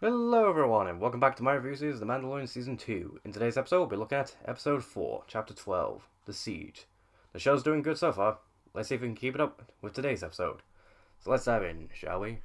Hello everyone and welcome back to my review series, The Mandalorian Season 2. In today's episode, we'll be looking at Episode 4, Chapter 12, The Siege. The show's doing good so far. Let's see if we can keep it up with today's episode. So let's dive in, shall we?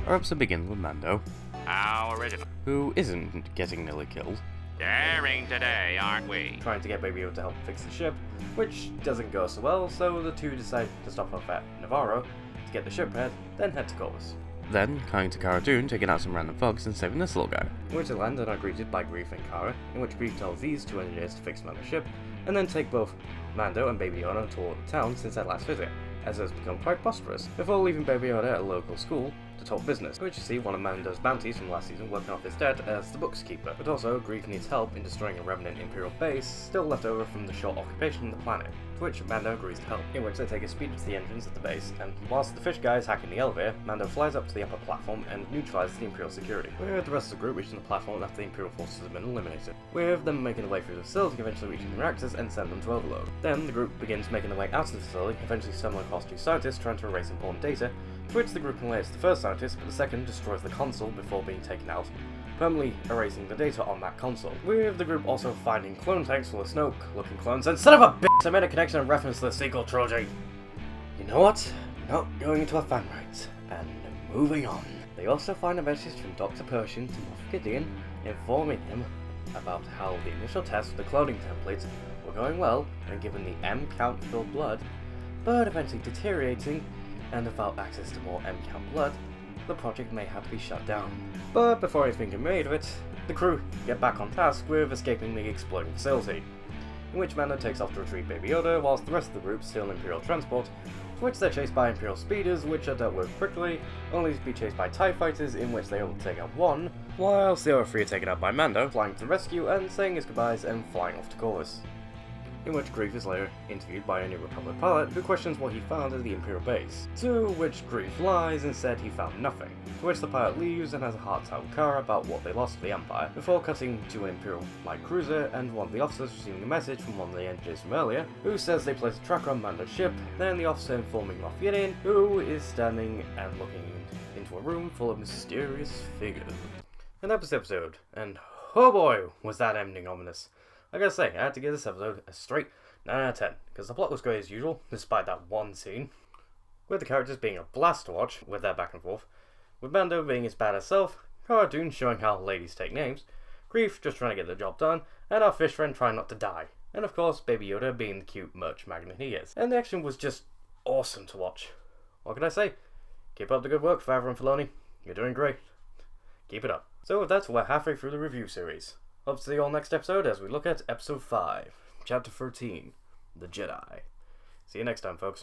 Our episode begins with Mando, How original. who isn't getting nearly killed, Daring today, aren't we? trying to get Baby Yoda to help fix the ship, which doesn't go so well, so the two decide to stop off at Navarro to get the ship repaired, then head to Corvus. Then, coming to Cara Dune, taking out some random thugs and saving this little guy. In which they land and are greeted by Greef and Cara, in which Greef tells these two engineers to fix Mando's ship, and then take both Mando and Baby Yoda toward the town since their last visit, as it has become quite prosperous, before leaving Baby Yoda at a local school to talk business, which you see one of Mando's bounties from last season working off his dad as the bookkeeper. But also, Greef needs help in destroying a remnant Imperial base still left over from the short occupation of the planet, to which Mando agrees to help, in which they take a speed to the entrance of the base, and whilst the fish guy is hacking the elevator, Mando flies up to the upper platform and neutralizes the Imperial security, with the rest of the group reaching the platform after the Imperial forces have been eliminated, with them making their way through the facility, eventually reaching the reactors and send them to overload. Then the group begins making their way out of the facility, eventually stumbling across two scientists trying to erase important data, to which the group annihilates the first scientist, but the second destroys the console before being taken out, permanently erasing the data on that console, with the group also finding clone tanks full of Snoke-looking clones, and son of a bitch, I made a connection and reference to the sequel trilogy! You know what? Not going into a fan rant, and moving on. They also find a message from Dr. Pershing to Moff Gideon, informing him about how the initial tests with the cloning templates were going well, and given the M count filled blood, but eventually deteriorating, and without access to more M count blood, the project may have to be shut down. But before anything can be made of it, the crew get back on task with escaping the exploding facility, in which Mando takes off to retrieve Baby Yoda, whilst the rest of the group steal Imperial transport, in which they're chased by Imperial speeders, which are dealt with quickly, only to be chased by TIE fighters, in which they all take out one, whilst the other three are taken out by Mando, flying to the rescue and saying his goodbyes and flying off to Corvus. In which Greef is later interviewed by a New Republic pilot who questions what he found at the Imperial base, to which Greef lies and said he found nothing, to which the pilot leaves and has a heart-to-heart with Cara about what they lost to the Empire, before cutting to an Imperial light cruiser and one of the officers receiving a message from one of the engineers from earlier, who says they placed a tracker on Mando's ship, then the officer informing Moff Gideon, who is standing and looking into a room full of mysterious figures. And that was the episode, and oh boy, was that ending ominous. I gotta say, I had to give this episode a straight 9 out of 10, because the plot was great as usual, despite that one scene, with the characters being a blast to watch, with their back and forth, with Mando being his badass self, Cara Dune showing how ladies take names, Greef just trying to get the job done, and our fish friend trying not to die, and of course Baby Yoda being the cute merch magnet he is. And the action was just awesome to watch. What can I say? Keep up the good work, Favreau and Filoni. You're doing great. Keep it up. So with that, we're halfway through the review series. Hope to see you all next episode as we look at Episode 5, Chapter 13, The Jedi. See you next time, folks.